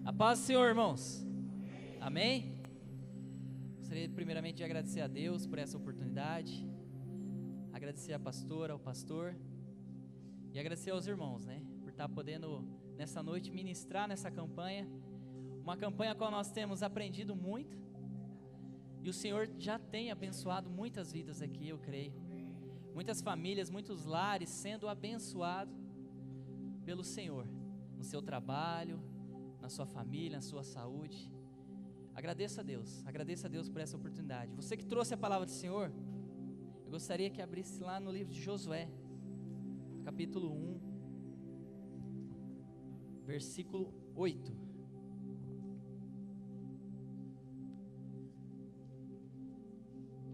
A paz do Senhor, irmãos. Amém? Gostaria primeiramente de agradecer a Deus por essa oportunidade, agradecer a pastora, ao pastor e agradecer aos irmãos, por estar podendo nessa noite ministrar nessa campanha, uma campanha com a qual nós temos aprendido muito e o Senhor já tem abençoado muitas vidas aqui, eu creio, muitas famílias, muitos lares sendo abençoados pelo Senhor, no seu trabalho, na sua família, na sua saúde. Agradeça a Deus por essa oportunidade. Você que trouxe a palavra do Senhor, eu gostaria que abrisse lá no livro de Josué, capítulo 1, versículo 8.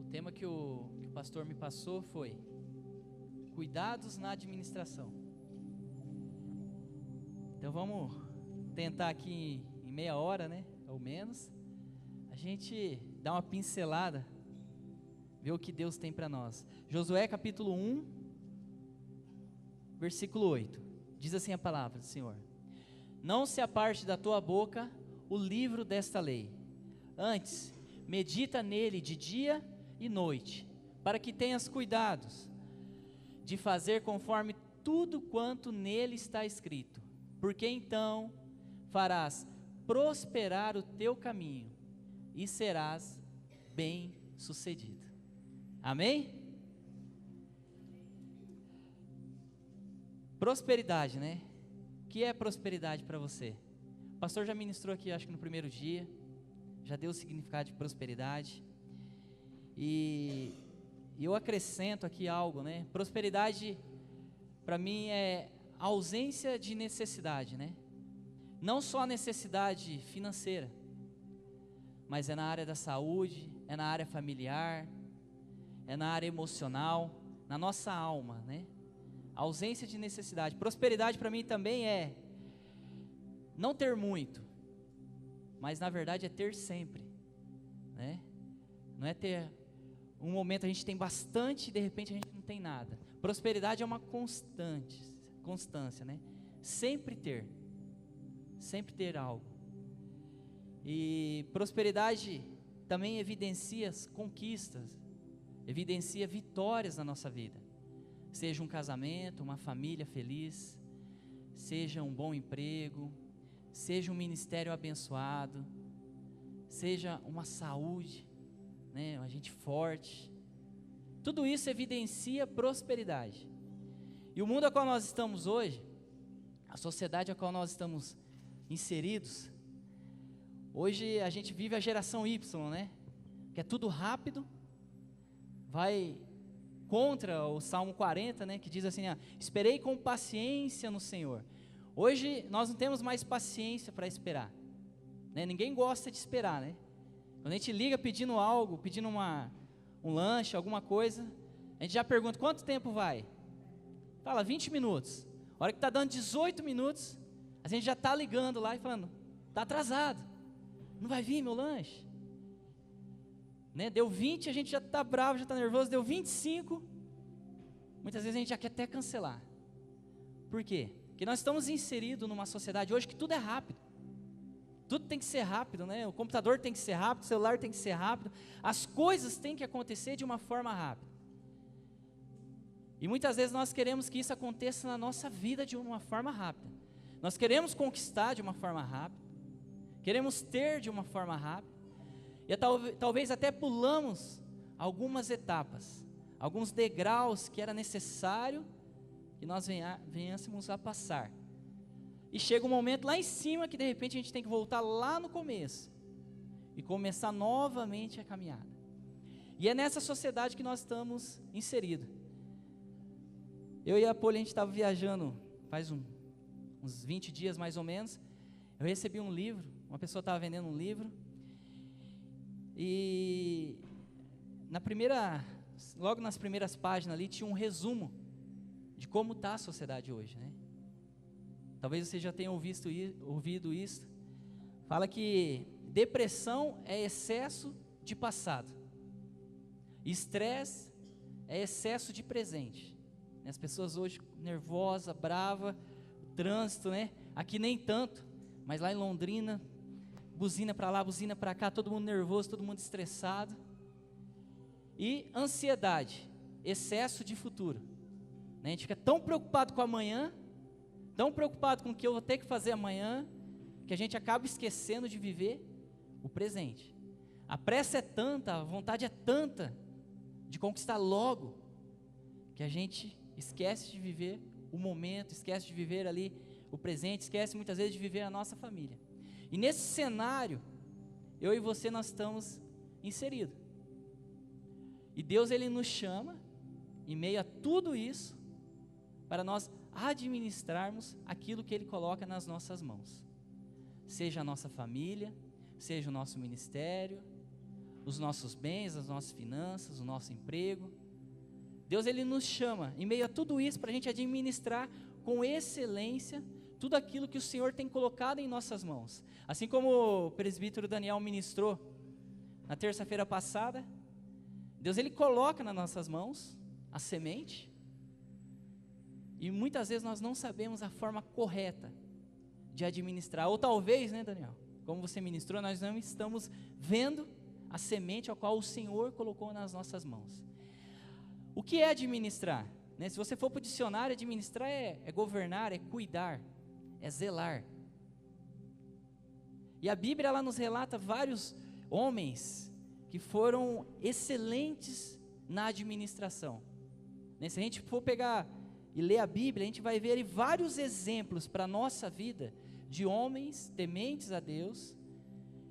O tema que o pastor me passou foi cuidados na administração. Então vamos tentar aqui em meia hora, ou menos, a gente dá uma pincelada, ver o que Deus tem para nós. Josué capítulo 1, versículo 8, diz assim a palavra do Senhor: não se aparte da tua boca o livro desta lei, antes medita nele de dia e noite, para que tenhas cuidados de fazer conforme tudo quanto nele está escrito, porque então farás prosperar o teu caminho e serás bem sucedido. Amém? Prosperidade, O que é prosperidade para você? O pastor já ministrou aqui, acho que no primeiro dia, já deu o significado de prosperidade. E eu acrescento aqui algo, Prosperidade para mim é ausência de necessidade, Não só a necessidade financeira, mas é na área da saúde, é na área familiar, é na área emocional, na nossa alma, A ausência de necessidade. Prosperidade para mim também é não ter muito, mas na verdade é ter sempre, Não é ter um momento a gente tem bastante e de repente a gente não tem nada. Prosperidade é uma constância, Sempre ter algo. E prosperidade também evidencia as conquistas, evidencia vitórias na nossa vida. Seja um casamento, uma família feliz, seja um bom emprego, seja um ministério abençoado, seja uma saúde, uma gente forte. Tudo isso evidencia prosperidade. E o mundo a qual nós estamos hoje, a sociedade a qual nós estamos inseridos, hoje a gente vive a geração Y, que é tudo rápido, vai contra o Salmo 40, que diz assim, esperei com paciência no Senhor. Hoje nós não temos mais paciência para esperar, Ninguém gosta de esperar, Quando a gente liga pedindo algo, pedindo um lanche, alguma coisa, a gente já pergunta, quanto tempo vai? Fala, 20 minutos. A hora que está dando 18 minutos, a gente já está ligando lá e falando, está atrasado, não vai vir meu lanche? Deu 20, a gente já está bravo, já está nervoso, deu 25, muitas vezes a gente já quer até cancelar. Por quê? Porque nós estamos inseridos numa sociedade hoje que tudo é rápido. Tudo tem que ser rápido, O computador tem que ser rápido, o celular tem que ser rápido, as coisas têm que acontecer de uma forma rápida. E muitas vezes nós queremos que isso aconteça na nossa vida de uma forma rápida. Nós queremos conquistar de uma forma rápida, queremos ter de uma forma rápida, e talvez até pulamos algumas etapas, alguns degraus que era necessário que nós venhamos a passar. E chega um momento lá em cima que de repente a gente tem que voltar lá no começo e começar novamente a caminhada. E é nessa sociedade que nós estamos inseridos. Eu e a Poli, a gente estava viajando faz uns 20 dias mais ou menos. Eu recebi um livro, uma pessoa estava vendendo um livro. E logo nas primeiras páginas ali tinha um resumo de como está a sociedade hoje, Talvez você já tenha ouvido isso. Fala que depressão é excesso de passado, estresse é excesso de presente. As pessoas hoje nervosas, bravas, trânsito, aqui nem tanto, mas lá em Londrina, buzina para lá, buzina para cá, todo mundo nervoso, todo mundo estressado. E ansiedade, excesso de futuro. A gente fica tão preocupado com amanhã, tão preocupado com o que eu vou ter que fazer amanhã, que a gente acaba esquecendo de viver o presente. A pressa é tanta, a vontade é tanta de conquistar logo, que a gente esquece de viver o momento, esquece de viver ali o presente, esquece muitas vezes de viver a nossa família. E nesse cenário, eu e você, nós estamos inseridos. E Deus, Ele nos chama, em meio a tudo isso, para nós administrarmos aquilo que Ele coloca nas nossas mãos. Seja a nossa família, seja o nosso ministério, os nossos bens, as nossas finanças, o nosso emprego. Deus, Ele nos chama, em meio a tudo isso, para a gente administrar com excelência tudo aquilo que o Senhor tem colocado em nossas mãos. Assim como o presbítero Daniel ministrou na terça-feira passada, Deus, Ele coloca nas nossas mãos a semente, e muitas vezes nós não sabemos a forma correta de administrar, ou talvez, né, Daniel, como você ministrou, nós não estamos vendo a semente a qual o Senhor colocou nas nossas mãos. O que é administrar? Né? Se você for para o dicionário, administrar é governar, é cuidar, é zelar. E a Bíblia, ela nos relata vários homens que foram excelentes na administração. Né? Se a gente for pegar e ler a Bíblia, a gente vai ver vários exemplos para a nossa vida de homens tementes a Deus,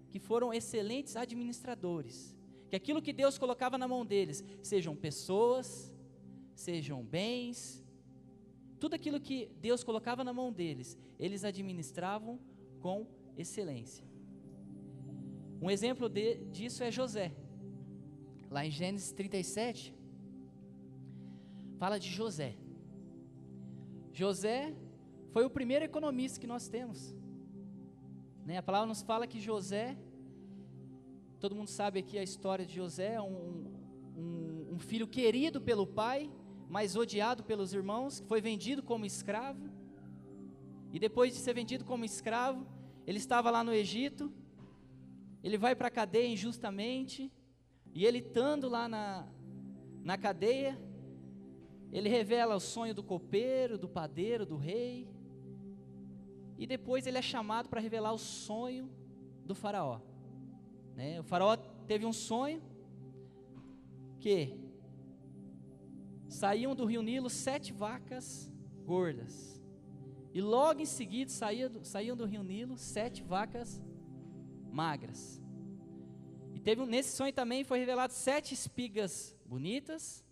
que foram excelentes administradores, que aquilo que Deus colocava na mão deles, sejam pessoas, sejam bens, tudo aquilo que Deus colocava na mão deles, eles administravam com excelência. Um exemplo disso é José. Lá em Gênesis 37, fala de José. José foi o primeiro economista que nós temos, né? A palavra nos fala que José, todo mundo sabe aqui a história de José, um filho querido pelo pai, mas odiado pelos irmãos, que foi vendido como escravo, e depois de ser vendido como escravo, ele estava lá no Egito, ele vai para a cadeia injustamente, e ele estando lá na cadeia, ele revela o sonho do copeiro, do padeiro, do rei, e depois ele é chamado para revelar o sonho do faraó, né? O faraó teve um sonho, que saíam do rio Nilo 7 vacas gordas, e logo em seguida saíam do rio Nilo 7 vacas magras, e nesse sonho também foi revelado 7 espigas bonitas,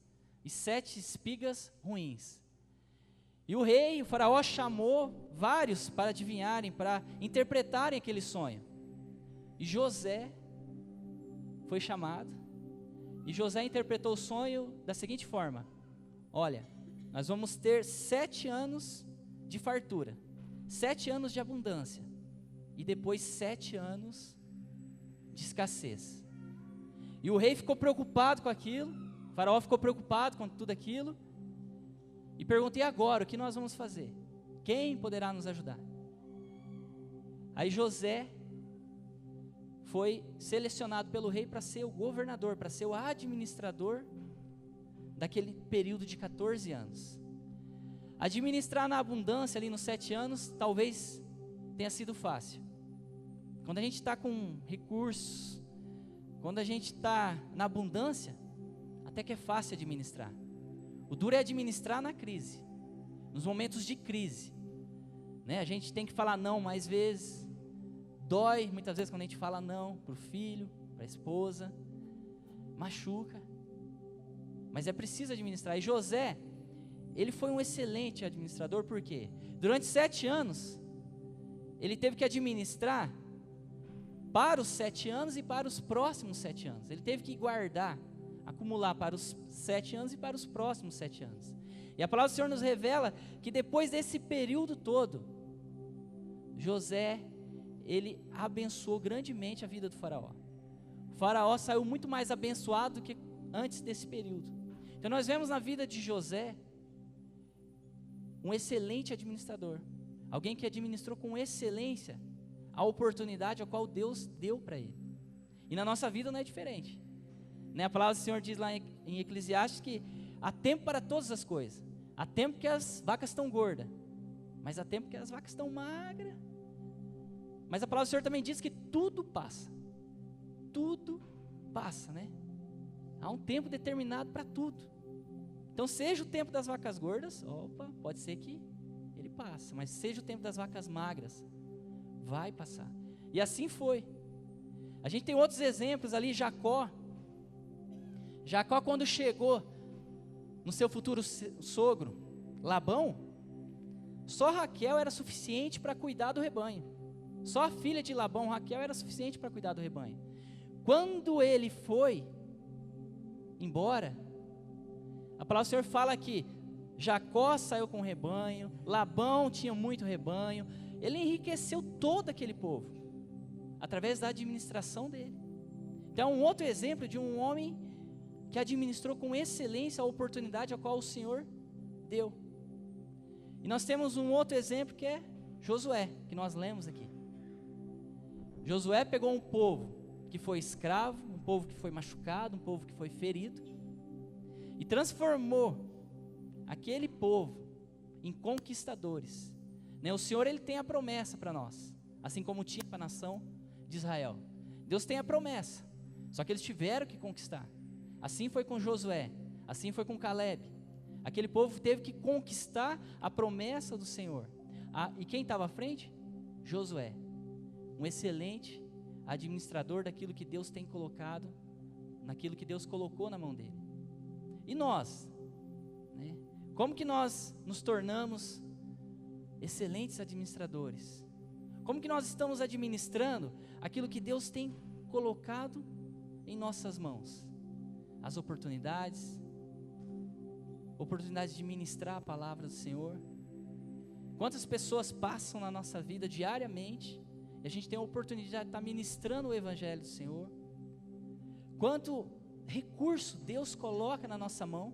e 7 espigas ruins. E o faraó chamou vários para adivinharem, para interpretarem aquele sonho. E José foi chamado, e José interpretou o sonho da seguinte forma: olha, nós vamos ter 7 anos de fartura, 7 anos de abundância, e depois 7 anos de escassez. E o rei ficou preocupado com aquilo, o faraó ficou preocupado com tudo aquilo, e perguntou: e agora, o que nós vamos fazer? Quem poderá nos ajudar? Aí José foi selecionado pelo rei para ser o governador, para ser o administrador daquele período de 14 anos. Administrar na abundância ali nos 7 anos, talvez tenha sido fácil. Quando a gente está com recursos, quando a gente está na abundância, até que é fácil administrar. O duro é administrar na crise, nos momentos de crise, né? A gente tem que falar não mais vezes, dói muitas vezes quando a gente fala não para o filho, para a esposa, machuca, mas é preciso administrar. E José, ele foi um excelente administrador, porque durante 7 anos, ele teve que administrar para os 7 anos e para os próximos 7 anos, ele teve que guardar, acumular para os 7 anos e para os próximos 7 anos, e a palavra do Senhor nos revela que depois desse período todo, José, ele abençoou grandemente a vida do faraó. O faraó saiu muito mais abençoado do que antes desse período. Então nós vemos na vida de José um excelente administrador, alguém que administrou com excelência a oportunidade a qual Deus deu para ele. E na nossa vida não é diferente, né? A palavra do Senhor diz lá em Eclesiastes que há tempo para todas as coisas. Há tempo que as vacas estão gordas, mas há tempo que as vacas estão magras. Mas a palavra do Senhor também diz que tudo passa. Tudo passa, né? Há um tempo determinado para tudo. Então, seja o tempo das vacas gordas, pode ser que ele passe, mas seja o tempo das vacas magras, vai passar. E assim foi. A gente tem outros exemplos ali, Jacó, quando chegou no seu futuro sogro, Labão, só Raquel era suficiente para cuidar do rebanho. Só a filha de Labão, Raquel, era suficiente para cuidar do rebanho. Quando ele foi embora, a palavra do Senhor fala que Jacó saiu com o rebanho, Labão tinha muito rebanho, ele enriqueceu todo aquele povo, através da administração dele. Então, um outro exemplo de um homem que administrou com excelência a oportunidade a qual o Senhor deu. E nós temos um outro exemplo que é Josué, que nós lemos aqui. Josué pegou um povo que foi escravo, um povo que foi machucado, um povo que foi ferido, e transformou aquele povo em conquistadores, né? O Senhor, Ele tem a promessa para nós, assim como tinha para a nação de Israel. Deus tem a promessa, só que eles tiveram que conquistar. Assim foi com Josué, assim foi com Caleb. Aquele povo teve que conquistar a promessa do Senhor. E quem estava à frente? Josué, um excelente administrador daquilo que Deus tem colocado, naquilo que Deus colocou na mão dele. E nós, né? Como que nós nos tornamos excelentes administradores? Como que nós estamos administrando aquilo que Deus tem colocado em nossas mãos? As oportunidades de ministrar a palavra do Senhor. Quantas pessoas passam na nossa vida diariamente e a gente tem a oportunidade de estar ministrando o Evangelho do Senhor? Quanto recurso Deus coloca na nossa mão?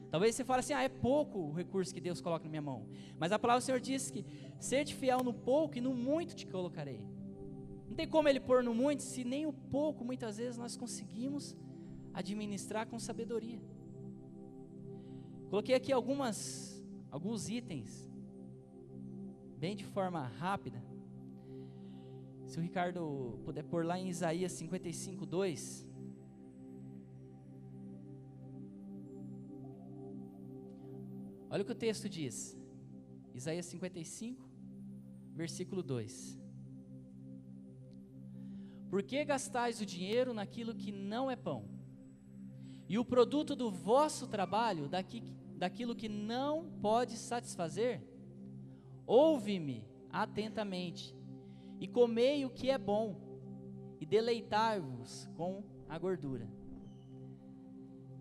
Talvez você fale assim, é pouco o recurso que Deus coloca na minha mão. Mas a palavra do Senhor diz que ser-te fiel no pouco e no muito te colocarei. Não tem como Ele pôr no muito, se nem o pouco muitas vezes nós conseguimos administrar com sabedoria. Coloquei aqui alguns itens, bem de forma rápida. Se o Ricardo puder pôr lá em Isaías 55, 2. Olha o que o texto diz. Isaías 55, versículo 2. Por que gastais o dinheiro naquilo que não é pão? E o produto do vosso trabalho daquilo que não pode satisfazer? Ouve-me atentamente, e comei o que é bom, e deleitai-vos com a gordura.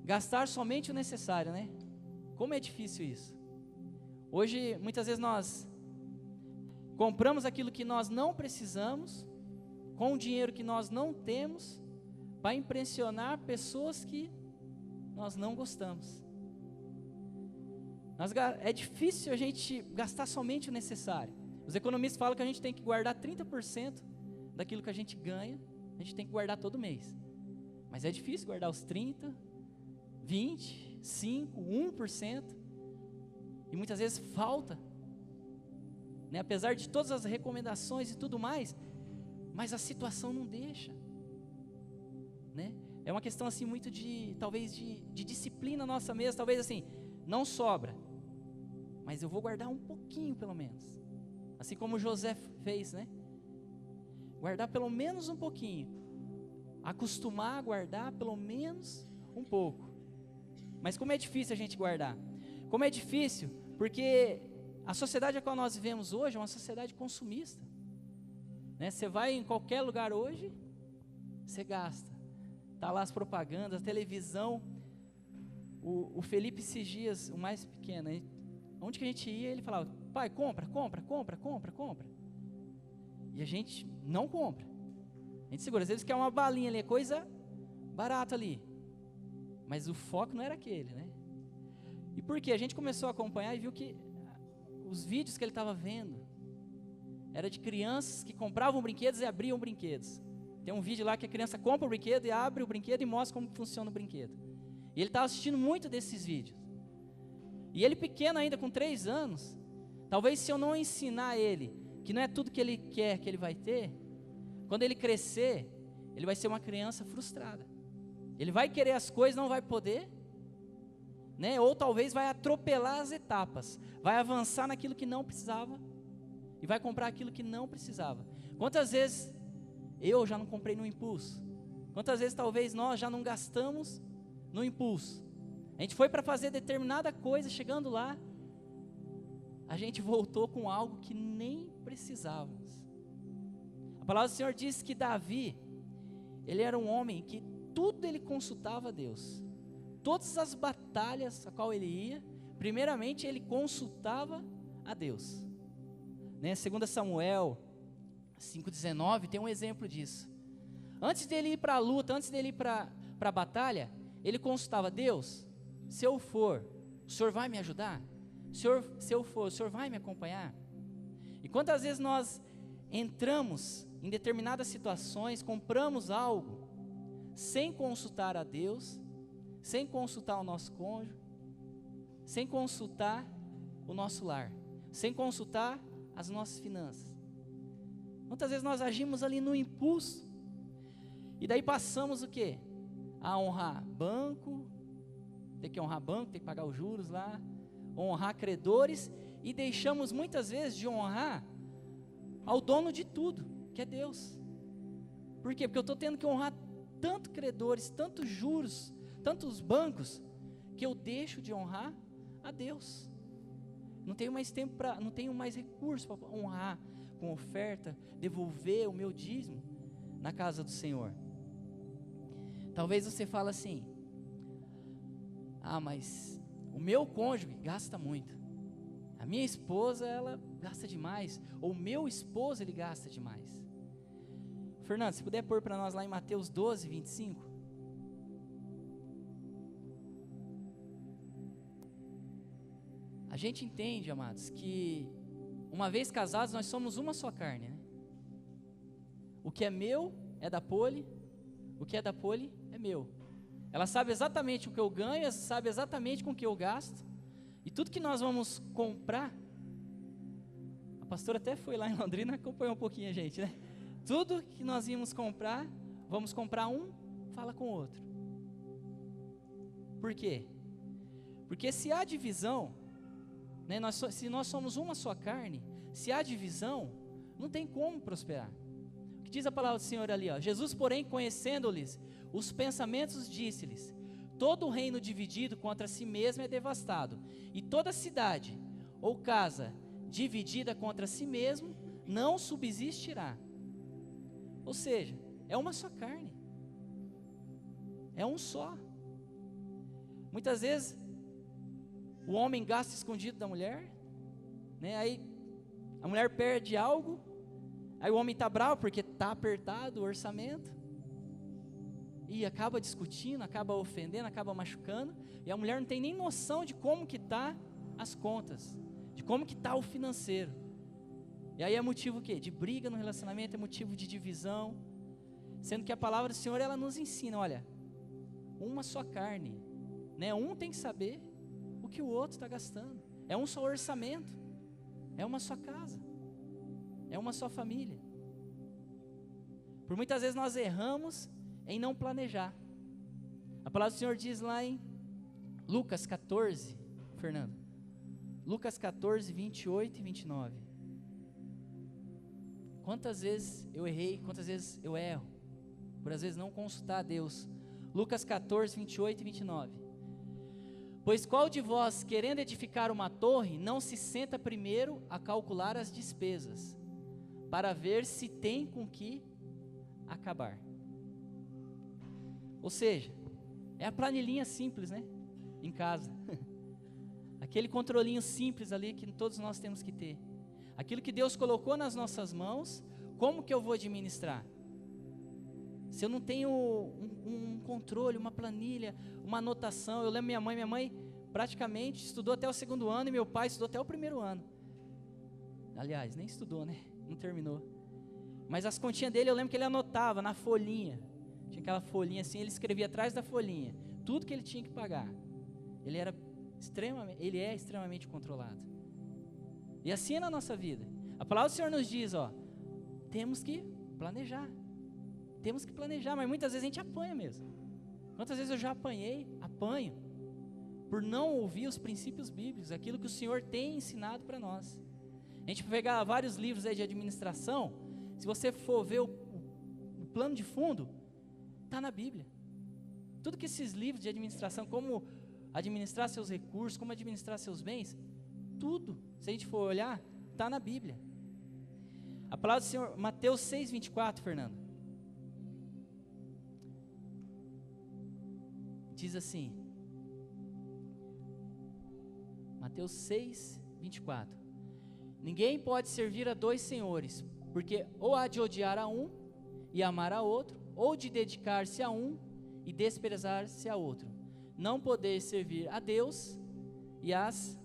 Gastar somente o necessário, né? Como é difícil isso. Hoje, muitas vezes nós compramos aquilo que nós não precisamos, com o dinheiro que nós não temos, para impressionar pessoas que nós não gostamos. É difícil a gente gastar somente o necessário. Os economistas falam que a gente tem que guardar 30% daquilo que a gente ganha, a gente tem que guardar todo mês. Mas é difícil guardar os 30%, 20%, 5%, 1%, e muitas vezes falta, né? Apesar de todas as recomendações e tudo mais, mas a situação não deixa, né? É uma questão assim muito talvez de disciplina nossa mesmo, talvez assim, não sobra, mas eu vou guardar um pouquinho pelo menos, assim como José fez, né? Guardar pelo menos um pouquinho, acostumar a guardar pelo menos um pouco. Mas como é difícil a gente guardar? Como é difícil, porque a sociedade a qual nós vivemos hoje é uma sociedade consumista, né? Você vai em qualquer lugar hoje, você gasta. Está lá as propagandas, a televisão. O Felipe esses dias, o mais pequeno, onde que a gente ia, ele falava, pai, compra. E a gente não compra. A gente segura, às vezes quer uma balinha ali, coisa barata ali. Mas o foco não era aquele, né? E por quê? A gente começou a acompanhar e viu que os vídeos que ele estava vendo, era de crianças que compravam brinquedos e abriam brinquedos. Tem um vídeo lá que a criança compra o brinquedo e abre o brinquedo e mostra como funciona o brinquedo. E ele estava assistindo muito desses vídeos. E ele pequeno ainda, com 3 anos, talvez se eu não ensinar ele que não é tudo que ele quer que ele vai ter, quando ele crescer, ele vai ser uma criança frustrada. Ele vai querer as coisas, não vai poder, né? Ou talvez vai atropelar as etapas, vai avançar naquilo que não precisava e vai comprar aquilo que não precisava. Quantas vezes eu já não comprei no impulso? Quantas vezes talvez nós já não gastamos no impulso? A gente foi para fazer determinada coisa, chegando lá, a gente voltou com algo que nem precisávamos. A palavra do Senhor diz que Davi, ele era um homem que tudo ele consultava a Deus. Todas as batalhas a qual ele ia, primeiramente ele consultava a Deus. Né? 2 Samuel 5,19 tem um exemplo disso. Antes dele ir para a luta, antes dele ir para a batalha, ele consultava: Deus, se eu for, o Senhor vai me ajudar? Se eu for, o Senhor vai me acompanhar? E quantas vezes nós entramos em determinadas situações, compramos algo, sem consultar a Deus, sem consultar o nosso cônjuge, sem consultar o nosso lar, sem consultar as nossas finanças. Quantas vezes nós agimos ali no impulso, e daí passamos o quê? A honrar banco, tem que honrar banco, tem que pagar os juros lá, honrar credores, e deixamos muitas vezes de honrar ao dono de tudo, que é Deus. Por quê? Porque eu estou tendo que honrar tanto credores, tantos juros, tantos bancos, que eu deixo de honrar a Deus. Não tenho mais tempo não tenho mais recursos para honrar com oferta, devolver o meu dízimo na casa do Senhor. Talvez você fale assim: mas o meu cônjuge gasta muito, a minha esposa ela gasta demais, ou o meu esposo ele gasta demais. Fernando, se puder pôr para nós lá em Mateus 12, 25. A gente entende, amados, que uma vez casados nós somos uma só carne, né? O que é meu é da Poli, o que é da Poli é meu. Ela sabe exatamente o que eu ganho, ela sabe exatamente com o que eu gasto, e tudo que nós vamos comprar, a pastora até foi lá em Londrina, acompanhou um pouquinho a gente, né? Tudo que nós íamos comprar, vamos comprar um, fala com o outro. Por quê? Porque se há divisão, né, se nós somos uma só carne, se há divisão, não tem como prosperar. O que diz a palavra do Senhor ali? Jesus, porém, conhecendo-lhes os pensamentos, disse-lhes: todo reino dividido contra si mesmo é devastado, e toda cidade ou casa dividida contra si mesmo não subsistirá. Ou seja, é uma só carne, é um só. Muitas vezes o homem gasta escondido da mulher, né? Aí a mulher perde algo, aí o homem está bravo porque está apertado o orçamento, e acaba discutindo, acaba ofendendo, acaba machucando, e a mulher não tem nem noção de como que está as contas, de como que está o financeiro. E aí é motivo o quê? De briga no relacionamento, é motivo de divisão, sendo que a palavra do Senhor, ela nos ensina, olha, uma só carne, né? Um tem que saber o que o outro está gastando, é um só orçamento, é uma só casa, é uma só família. Por muitas vezes nós erramos em não planejar. A palavra do Senhor diz lá em Lucas 14, Fernando, Lucas 14, 28 e 29. Quantas vezes eu errei, quantas vezes eu erro, por às vezes não consultar a Deus. Lucas 14, 28 e 29. Pois qual de vós, querendo edificar uma torre, não se senta primeiro a calcular as despesas, para ver se tem com que acabar? Ou seja, é a planilhinha simples, né? Em casa. Aquele controlinho simples ali que todos nós temos que ter. Aquilo que Deus colocou nas nossas mãos, como que eu vou administrar? Se eu não tenho um controle, uma planilha, uma anotação. Eu lembro minha mãe praticamente estudou até o 2º ano, e meu pai estudou até o 1º ano. Aliás, nem estudou, né? não terminou. Mas as continhas dele, eu lembro que ele anotava na folhinha. Tinha aquela folhinha assim, ele escrevia atrás da folhinha tudo que ele tinha que pagar. Ele é extremamente controlado. E assim é na nossa vida. A palavra do Senhor nos diz, temos que planejar. Temos que planejar, mas muitas vezes a gente apanha mesmo. Quantas vezes eu já apanho, por não ouvir os princípios bíblicos, aquilo que o Senhor tem ensinado para nós. A gente pegar vários livros aí de administração, se você for ver o plano de fundo, está na Bíblia. Tudo que esses livros de administração, como administrar seus recursos, como administrar seus bens, tudo, se a gente for olhar, está na Bíblia. A palavra do Senhor, Mateus 6:24, Fernando, diz assim, Mateus 6:24, ninguém pode servir a dois senhores, porque ou há de odiar a um e amar a outro, ou de dedicar-se a um e desprezar-se a outro. Não poder servir a Deus e às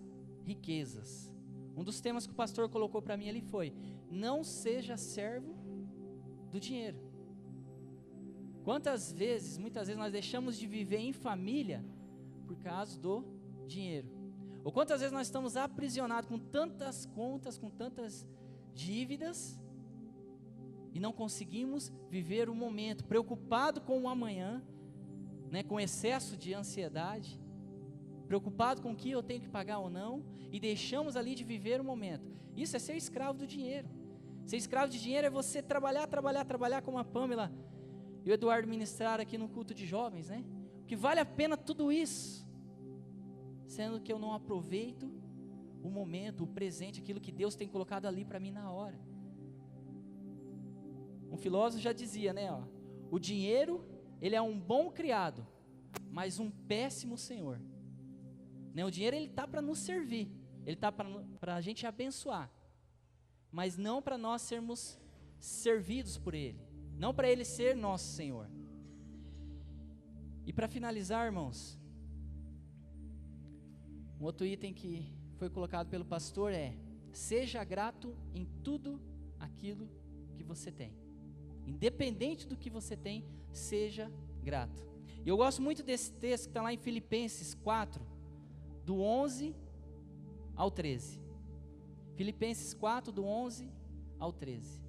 riquezas. Um dos temas que o pastor colocou para mim ali foi: não seja servo do dinheiro. Muitas vezes nós deixamos de viver em família por causa do dinheiro. Ou quantas vezes nós estamos aprisionados com tantas contas, com tantas dívidas, e não conseguimos viver o momento, preocupado com o amanhã, com excesso de ansiedade, preocupado com o que eu tenho que pagar ou não, e deixamos ali de viver o momento. Isso é ser escravo do dinheiro. Ser escravo de dinheiro é você trabalhar, como a Pamela e o Eduardo ministraram aqui no culto de jovens, O que vale a pena tudo isso, sendo que eu não aproveito o momento, o presente, aquilo que Deus tem colocado ali para mim na hora. Um filósofo já dizia, o dinheiro, ele é um bom criado, mas um péssimo senhor. O dinheiro, ele está para nos servir, ele está para a gente abençoar, mas não para nós sermos servidos por ele, não para ele ser nosso Senhor. E para finalizar, irmãos, um outro item que foi colocado pelo pastor é: seja grato em tudo aquilo que você tem. Independente do que você tem, seja grato. E eu gosto muito desse texto que está lá em Filipenses 4, do 11 ao 13. Filipenses 4, do 11 ao 13.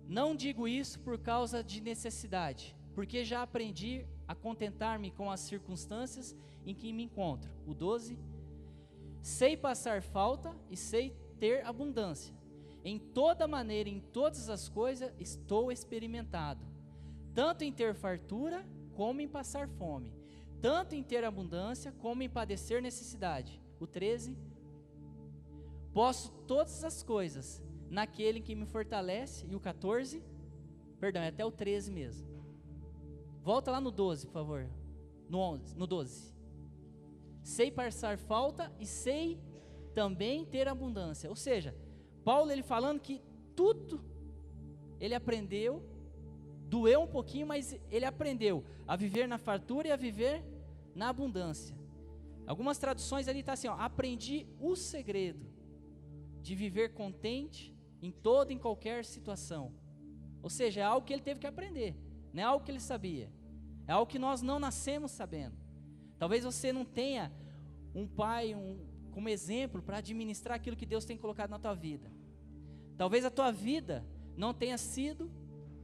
Não digo isso por causa de necessidade, porque já aprendi a contentar-me com as circunstâncias em que me encontro. O 12. Sei passar falta e sei ter abundância. Em toda maneira, em todas as coisas, estou experimentado, tanto em ter fartura, como em passar fome, tanto em ter abundância, como em padecer necessidade. O 13. Posso todas as coisas naquele que me fortalece. E o 14, perdão, é até o 13 mesmo. Volta lá no 12, por favor. No 12. Sei passar falta e sei também ter abundância. Ou seja, Paulo, ele falando que tudo ele aprendeu, doeu um pouquinho, mas ele aprendeu a viver na fartura e a viver na abundância. Algumas traduções ali está assim, aprendi o segredo de viver contente em toda e em qualquer situação. Ou seja, é algo que ele teve que aprender, não é algo que ele sabia, é algo que nós não nascemos sabendo. Talvez você não tenha um pai como exemplo para administrar aquilo que Deus tem colocado na tua vida. Talvez a tua vida não tenha sido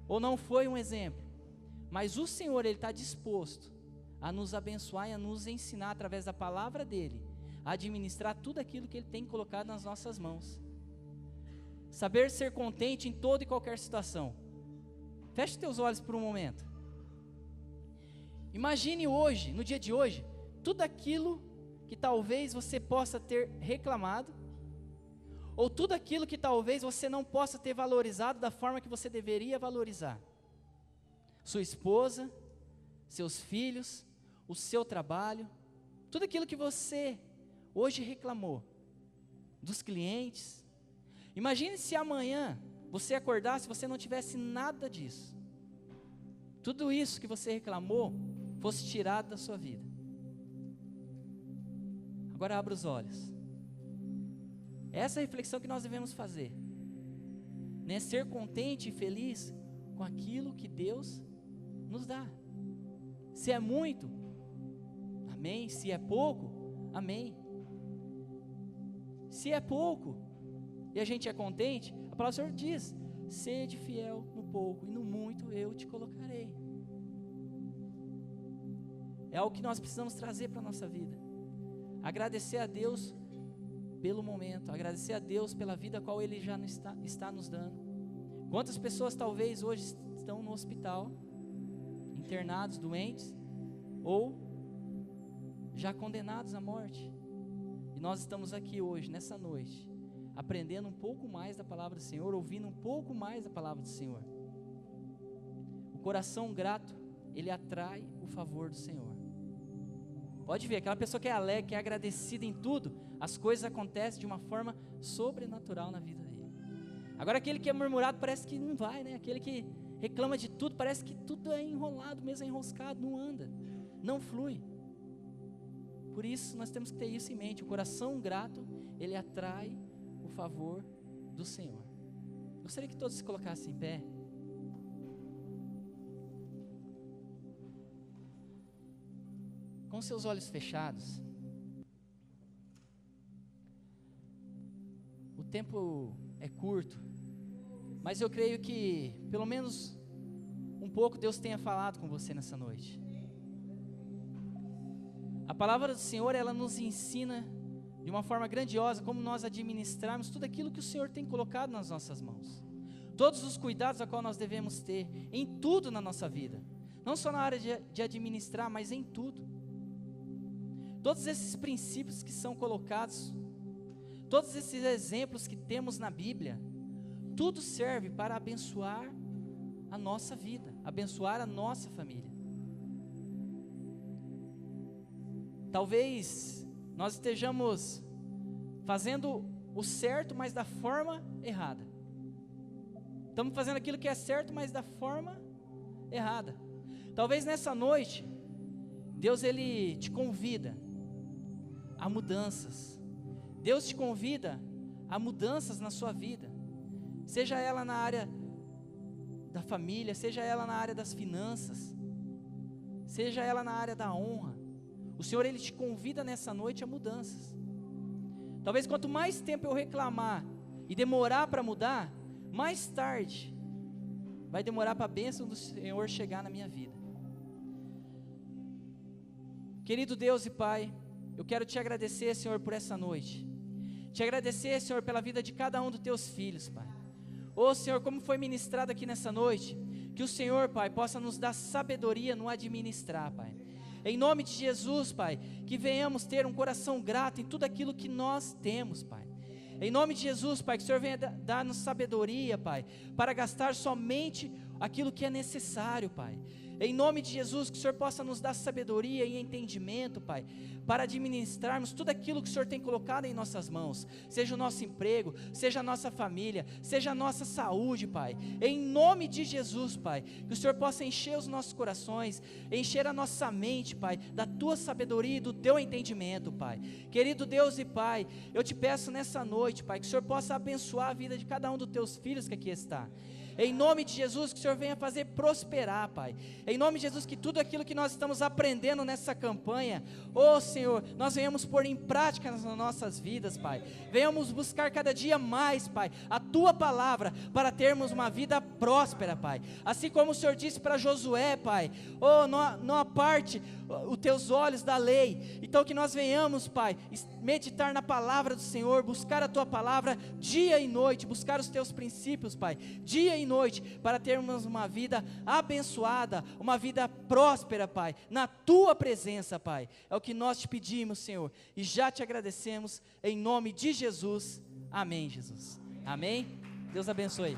ou não foi um exemplo, mas o Senhor, Ele está disposto a nos abençoar e a nos ensinar através da palavra dEle, a administrar tudo aquilo que Ele tem colocado nas nossas mãos. Saber ser contente em toda e qualquer situação. Feche teus olhos por um momento. Imagine hoje, no dia de hoje, tudo aquilo que talvez você possa ter reclamado, ou tudo aquilo que talvez você não possa ter valorizado da forma que você deveria valorizar. Sua esposa, seus filhos, o seu trabalho, tudo aquilo que você hoje reclamou, dos clientes. Imagine se amanhã você acordasse e você não tivesse nada disso. Tudo isso que você reclamou fosse tirado da sua vida. Agora abra os olhos. Essa é a reflexão que nós devemos fazer, né? Ser contente e feliz com aquilo que Deus nos dá. Se é muito, amém. Se é pouco, amém. Se é pouco e a gente é contente, a palavra do Senhor diz: sede fiel no pouco e no muito eu te colocarei. É algo que nós precisamos trazer para a nossa vida. Agradecer a Deus pelo momento, agradecer a Deus pela vida a qual Ele já está nos dando. Quantas pessoas talvez hoje estão no hospital, internados, doentes, ou já condenados à morte, e nós estamos aqui hoje, nessa noite, aprendendo um pouco mais da palavra do Senhor, ouvindo um pouco mais da palavra do Senhor. O coração grato, ele atrai o favor do Senhor. Pode ver, aquela pessoa que é alegre, que é agradecida em tudo, as coisas acontecem de uma forma sobrenatural na vida dele. Agora aquele que é murmurado parece que não vai, né? Aquele que reclama de tudo, parece que tudo é enrolado, mesmo é enroscado, não anda, não flui. Por isso nós temos que ter isso em mente. O coração grato, ele atrai o favor do Senhor. Gostaria que todos se colocassem em pé. Com seus olhos fechados. O tempo é curto, mas eu creio que pelo menos um pouco Deus tenha falado com você nessa noite. A palavra do Senhor, ela nos ensina de uma forma grandiosa como nós administrarmos tudo aquilo que o Senhor tem colocado nas nossas mãos. Todos os cuidados a qual nós devemos ter em tudo na nossa vida. Não só na área de administrar, mas em tudo. Todos esses princípios que são colocados, todos esses exemplos que temos na Bíblia, tudo serve para abençoar a nossa vida, abençoar a nossa família. Talvez nós estejamos fazendo o certo, mas da forma errada. Estamos fazendo aquilo que é certo, mas da forma errada. Talvez nessa noite, Deus ele te convida a mudanças. Deus te convida a mudanças na sua vida. Seja ela na área da família, seja ela na área das finanças, seja ela na área da honra. O Senhor ele te convida nessa noite a mudanças. Talvez quanto mais tempo eu reclamar e demorar para mudar, mais tarde vai demorar para a bênção do Senhor chegar na minha vida. Querido Deus e Pai, eu quero te agradecer, Senhor, por essa noite. Te agradecer, Senhor, pela vida de cada um dos teus filhos, Pai. Ô Senhor, como foi ministrado aqui nessa noite, que o Senhor, Pai, possa nos dar sabedoria no administrar, Pai. Em nome de Jesus, Pai, que venhamos ter um coração grato em tudo aquilo que nós temos, Pai. Em nome de Jesus, Pai, que o Senhor venha dar-nos sabedoria, Pai, para gastar somente aquilo que é necessário, Pai. Em nome de Jesus, que o Senhor possa nos dar sabedoria e entendimento, Pai, para administrarmos tudo aquilo que o Senhor tem colocado em nossas mãos, seja o nosso emprego, seja a nossa família, seja a nossa saúde, Pai. Em nome de Jesus, Pai, que o Senhor possa encher os nossos corações, encher a nossa mente, Pai, da Tua sabedoria e do Teu entendimento, Pai. Querido Deus e Pai, eu te peço nessa noite, Pai, que o Senhor possa abençoar a vida de cada um dos Teus filhos que aqui está. Em nome de Jesus, que o Senhor venha fazer prosperar, Pai. Em nome de Jesus, que tudo aquilo que nós estamos aprendendo nessa campanha, ô Senhor, nós venhamos pôr em prática nas nossas vidas, Pai. Venhamos buscar cada dia mais, Pai, a Tua palavra, para termos uma vida próspera, Pai. Assim como o Senhor disse para Josué, Pai, não aparte os Teus olhos da lei. Então que nós venhamos, Pai, meditar na palavra do Senhor, buscar a Tua palavra dia e noite, buscar os Teus princípios, Pai, dia e noite, para termos uma vida abençoada, uma vida próspera, Pai, na Tua presença, Pai. É o que nós te pedimos, Senhor, e já te agradecemos, em nome de Jesus. Amém, Jesus. Amém. Deus abençoe.